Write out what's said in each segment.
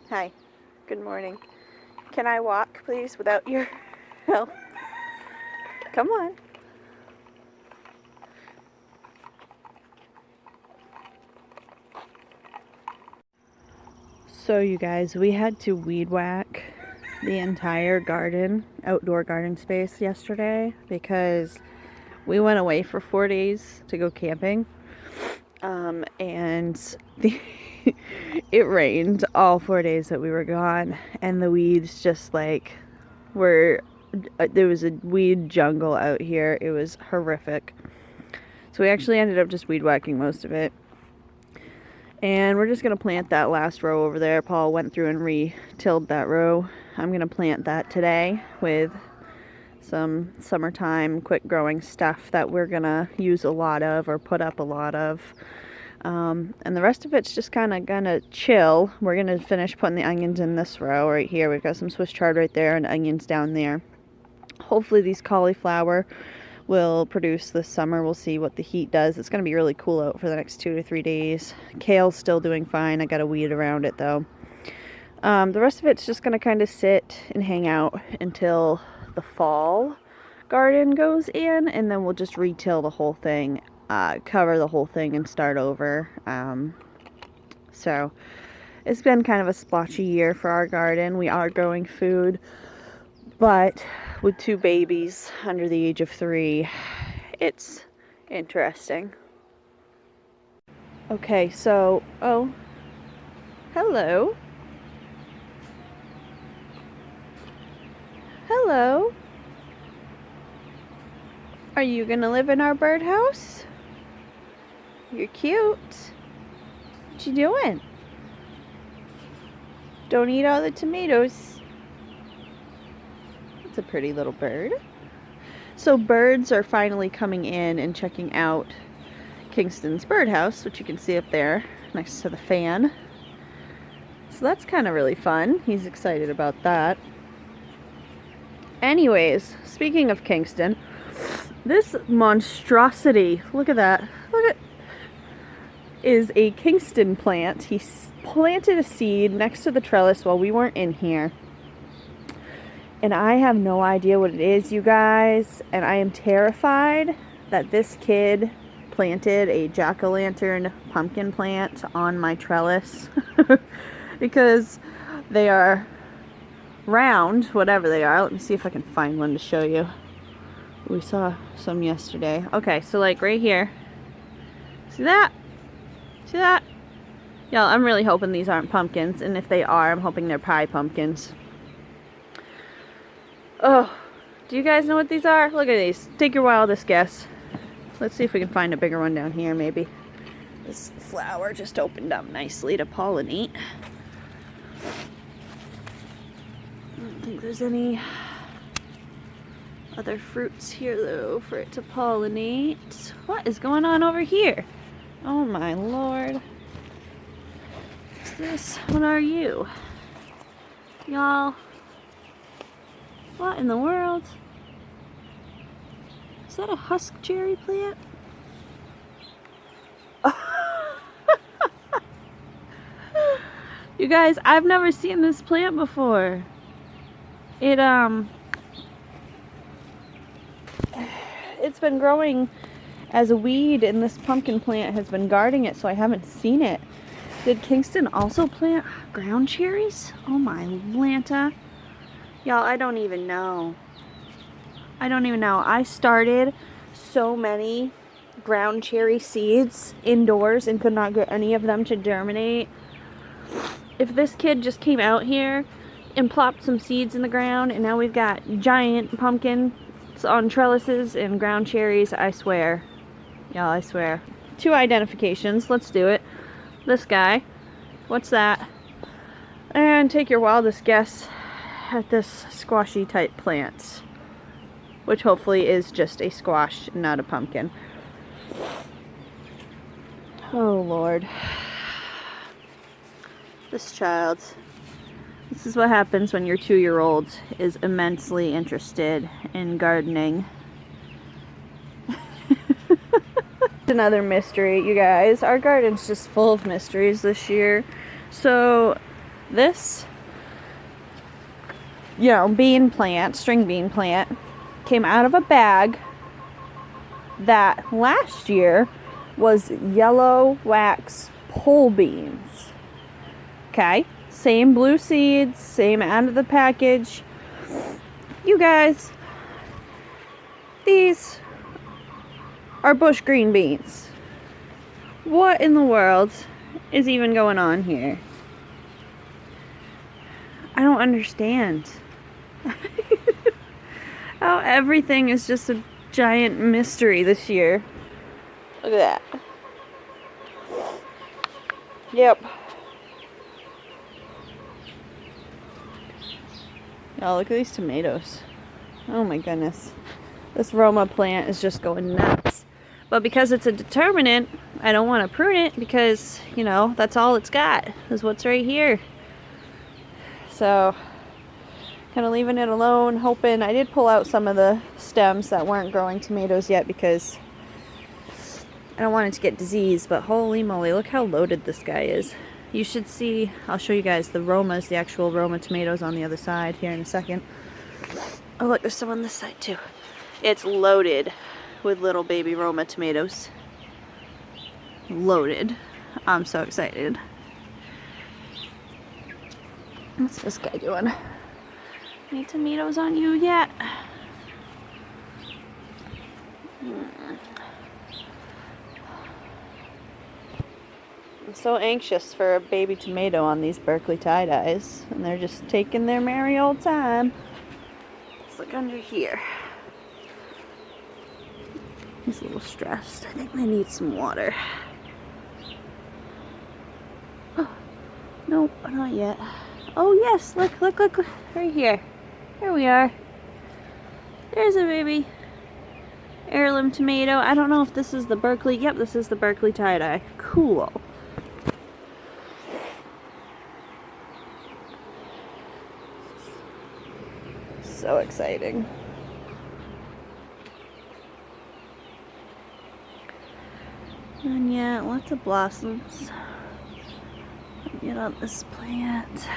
Hi. Good morning. Can I walk, please, without your help? Come on. So you guys, we had to weed whack the entire garden, outdoor garden space yesterday because we went away for 4 days to go camping. And it rained all 4 days that we were gone, and the weeds just like were, there was a weed jungle out here. It was horrific. So we actually ended up just weed whacking most of it. And we're just going to plant that last row over there. Paul went through and re-tilled that row. I'm going to plant that today with some summertime quick growing stuff that we're going to use a lot of or put up a lot of. And the rest of it's just kind of gonna chill. We're going to finish putting the onions in this row right here. We've got some Swiss chard right there and onions down there. Hopefully these cauliflower will produce this summer. We'll see what the heat does. It's going to be really cool out for the next 2 to 3 days. Kale's still doing fine. I got to weed around it though. The rest of it's just going to kind of sit and hang out until the fall garden goes in, and then we'll just re-till the whole thing, cover the whole thing and start over. So it's been kind of a splotchy year for our garden. We are growing food, but with 2 babies under the age of 3, it's interesting. Okay, so, oh, hello. Hello. Are you gonna live in our birdhouse? You're cute. What you doing? Don't eat all the tomatoes. That's a pretty little bird. So birds are finally coming in and checking out Kingston's birdhouse, which you can see up there next to the fan. So that's kind of really fun. He's excited about that. Anyways, speaking of Kingston, this monstrosity, look at that, look at, is a Kingston plant. He planted a seed next to the trellis while we weren't in here. And I have no idea what it is, you guys. And I am terrified that this kid planted a jack-o'-lantern pumpkin plant on my trellis. Because they are round, whatever they are. Let me see if I can find one to show you. We saw some yesterday. Okay, so like right here. See that? See that? Y'all, I'm really hoping these aren't pumpkins. And if they are, I'm hoping they're pie pumpkins. Oh, do you guys know what these are? Look at these. Take your wildest guess. Let's see if we can find a bigger one down here, maybe. This flower just opened up nicely to pollinate. I don't think there's any other fruits here, though, for it to pollinate. What is going on over here? Oh, my Lord. What's this? What are you? Y'all. What in the world? Is that a husk cherry plant? You guys, I've never seen this plant before. It's been growing as a weed, and this pumpkin plant has been guarding it, so I haven't seen it. Did Kingston also plant ground cherries? Oh my Lanta. Y'all, I don't even know. I started so many ground cherry seeds indoors and could not get any of them to germinate. If this kid just came out here and plopped some seeds in the ground, and now we've got giant pumpkins on trellises and ground cherries, I swear. Y'all, I swear. 2 identifications. Let's do it. This guy. What's that? And take your wildest guess at this squashy type plant, which hopefully is just a squash, not a pumpkin. Oh Lord, this child. This is what happens when your 2-year-old is immensely interested in gardening. Another mystery, you guys. Our garden's just full of mysteries this year. So This, you know, bean plant, string bean plant, came out of a bag that last year was yellow wax pole beans. Okay, same blue seeds, same out of the package. You guys, these are bush green beans. What in the world is even going on here? I don't understand. How everything is just a giant mystery this year. Look at that. Yep. Oh, look at these tomatoes. Oh my goodness. This Roma plant is just going nuts. But because it's a determinant, I don't want to prune it because, you know, that's all it's got is what's right here. So, kind of leaving it alone, hoping. I did pull out some of the stems that weren't growing tomatoes yet because I don't want it to get disease, but holy moly, look how loaded this guy is. You should see, I'll show you guys the Romas, the actual Roma tomatoes on the other side here in a second. Oh look, there's some on this side too. It's loaded with little baby Roma tomatoes. Loaded. I'm so excited. What's this guy doing? Any tomatoes on you yet? I'm so anxious for a baby tomato on these Berkeley tie-dyes, and they're just taking their merry old time. Let's look under here. He's a little stressed. I think they need some water. Oh, nope, not yet. Oh yes, look, look, look, right here. Here we are. There's a baby heirloom tomato. I don't know if this is the Berkeley. Yep, this is the Berkeley tie-dye. Cool. So exciting. And yeah, lots of blossoms. Get on this plant.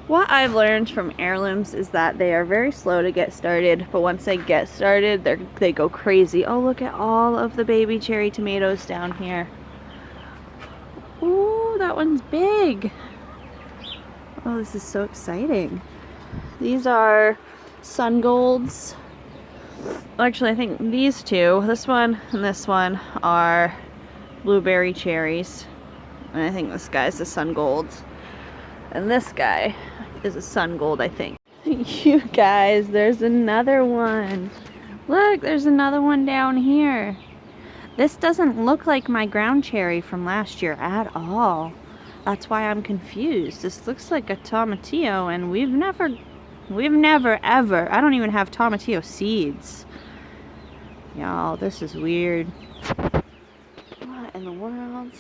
What I've learned from heirlooms is that they are very slow to get started, but once they get started, they go crazy. Oh, look at all of the baby cherry tomatoes down here. Ooh, that one's big. Oh, this is so exciting. These are sun golds. Actually, I think these two, this one and this one, are blueberry cherries. And I think this guy's a sun gold. And this guy is a sun gold, I think. You guys, there's another one. Look, there's another one down here. This doesn't look like my ground cherry from last year at all. That's why I'm confused. This looks like a tomatillo, and we've never ever, I don't even have tomatillo seeds. Y'all, this is weird. What in the world?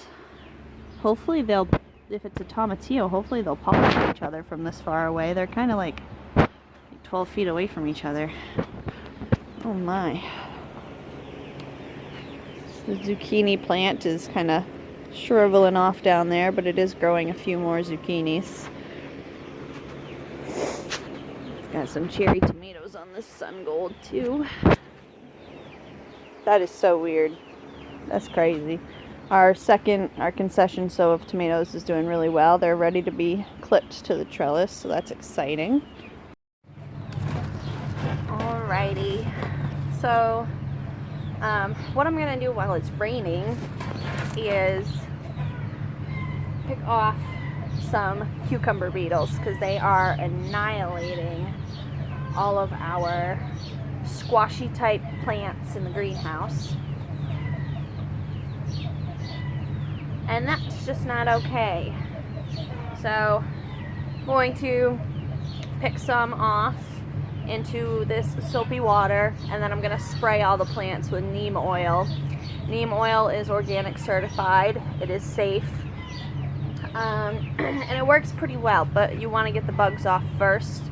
Hopefully they'll, if it's a tomatillo, hopefully they'll pollinate each other from this far away. They're kind of like 12 feet away from each other. Oh my. The zucchini plant is kind of shriveling off down there, but it is growing a few more zucchinis. Got some cherry tomatoes on this sun gold too. That is so weird. That's crazy. Our concession sow of tomatoes is doing really well. They're ready to be clipped to the trellis, so that's exciting. Alrighty. So, what I'm gonna do while it's raining is pick off some cucumber beetles because they are annihilating all of our squashy type plants in the greenhouse. And that's just not okay. So I'm going to pick some off into this soapy water, and then I'm going to spray all the plants with neem oil. Neem oil is organic certified. It is safe. And it works pretty well, but you want to get the bugs off first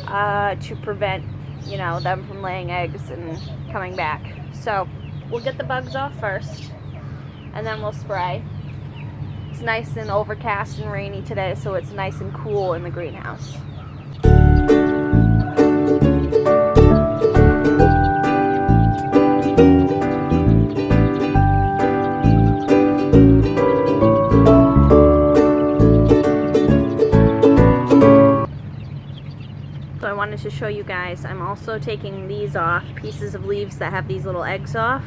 to prevent, you know, them from laying eggs and coming back. So we'll get the bugs off first, and then we'll spray. It's nice and overcast and rainy today, so it's nice and cool in the greenhouse. So I wanted to show you guys, I'm also taking these off, pieces of leaves that have these little eggs off,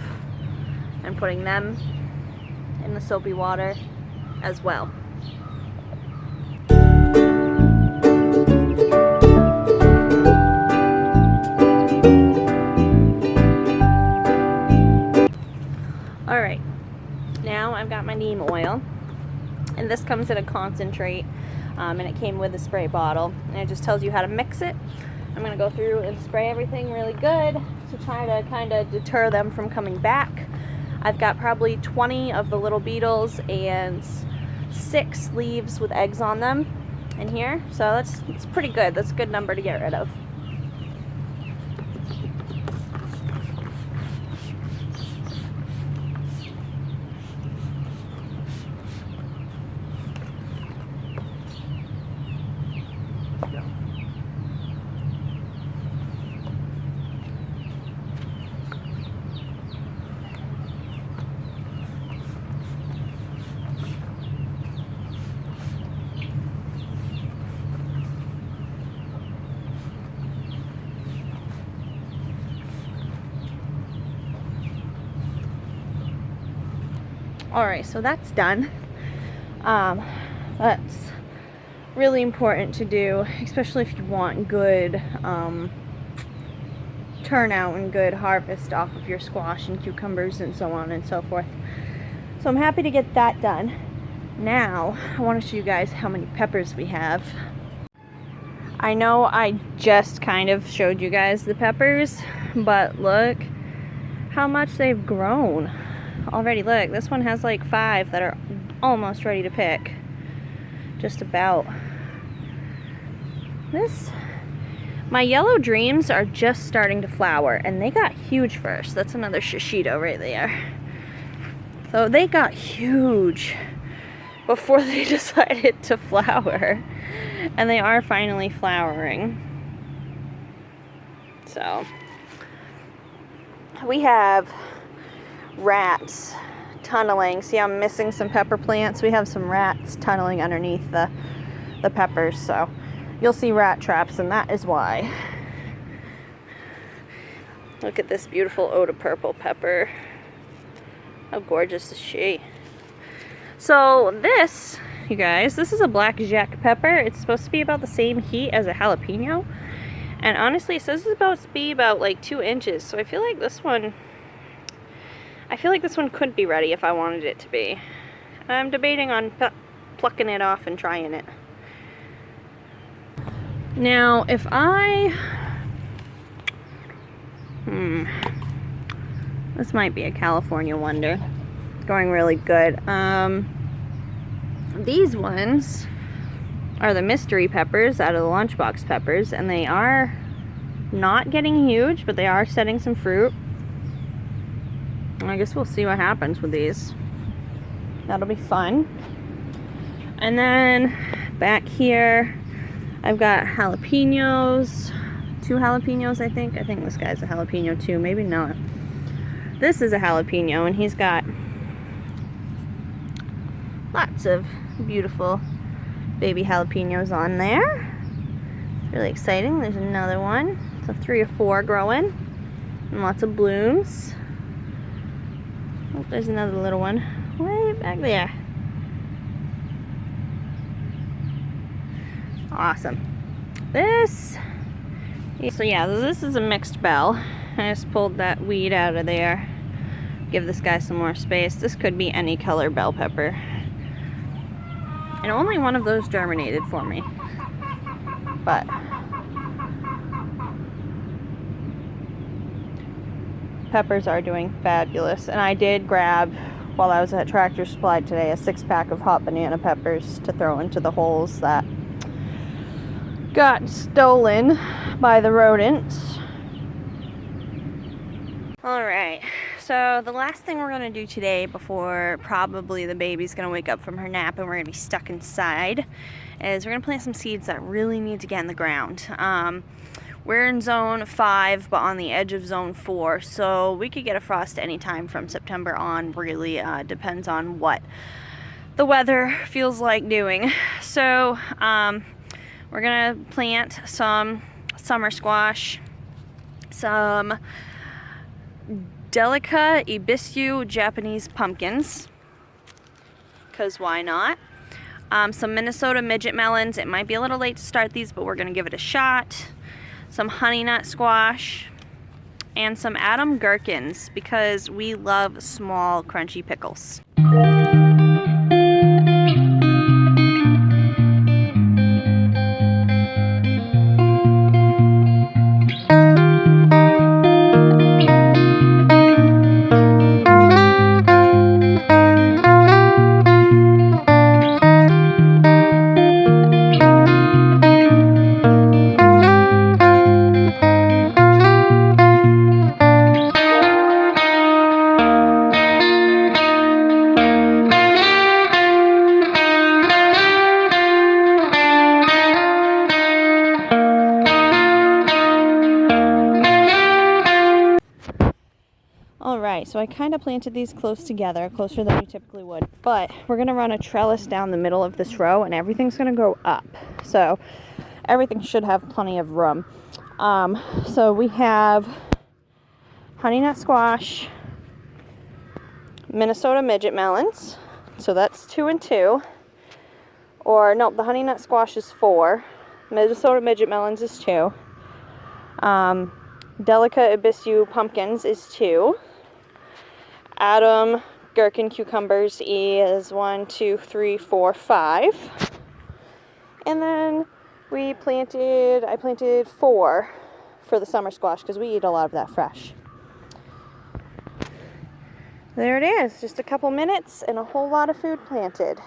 and putting them in the soapy water as well. Alright, now I've got my neem oil, and this comes in a concentrate, and it came with a spray bottle, and it just tells you how to mix it. I'm going to go through and spray everything really good to try to kind of deter them from coming back. I've got probably 20 of the little beetles and 6 leaves with eggs on them in here, so that's pretty good. That's a good number to get rid of. Alright, so that's done. That's really important to do, especially if you want good turnout and good harvest off of your squash and cucumbers and so on and so forth. So I'm happy to get that done. Now, I want to show you guys how many peppers we have. I know I just kind of showed you guys the peppers, but look how much they've grown. Already, look, this one has like 5 that are almost ready to pick. Just about. My yellow dreams are just starting to flower, and they got huge first. That's another shishito right there. So they got huge before they decided to flower. And they are finally flowering. So we have rats tunneling. See, I'm missing some pepper plants. We have some rats tunneling underneath the peppers, so you'll see rat traps, and that is why. Look at this beautiful Oda purple pepper. How gorgeous is she? So this, you guys, this is a black jack pepper. It's supposed to be about the same heat as a jalapeno, and honestly it says it's supposed to be about like 2 inches, so I feel like this one could be ready if I wanted it to be. I'm debating on plucking it off and trying it. Now, if this might be a California wonder. It's going really good. These ones are the mystery peppers out of the lunchbox peppers, and they are not getting huge, but they are setting some fruit. I guess we'll see what happens with these. That'll be fun. And then back here, I've got jalapenos. 2 jalapenos, I think. I think this guy's a jalapeno too. Maybe not. This is a jalapeno, and he's got lots of beautiful baby jalapenos on there. Really exciting. There's another one. So 3 or 4 growing. And lots of blooms. Oh, there's another little one way back there. Awesome. So yeah, this is a mixed bell. I just pulled that weed out of there. Give this guy some more space. This could be any color bell pepper. And only one of those germinated for me. But peppers are doing fabulous. And I did grab, while I was at Tractor Supply today, a 6-pack of hot banana peppers to throw into the holes that got stolen by the rodents. Alright, So the last thing we're going to do today before probably the baby's going to wake up from her nap and we're going to be stuck inside is we're going to plant some seeds that really need to get in the ground. We're in zone 5 but on the edge of zone 4, so we could get a frost anytime from September on. Really depends on what the weather feels like doing. So we're going to plant some summer squash, some Delica Ibiscu Japanese pumpkins, because why not? Some Minnesota midget melons. It might be a little late to start these, but we're going to give it a shot. Some honey nut squash, and some Adam gherkins, because we love small crunchy pickles. Alright, so I kind of planted these close together, closer than we typically would, but we're going to run a trellis down the middle of this row and everything's going to go up. So everything should have plenty of room. So we have honey nut squash, Minnesota midget melons, so that's 2 and 2. Or no, the honey nut squash is 4, Minnesota midget melons is 2, Delica Ibiscu pumpkins is 2, Adam gherkin cucumbers is 1, 2, 3, 4, 5. And then I planted 4 for the summer squash because we eat a lot of that fresh. There it is, just a couple minutes and a whole lot of food planted.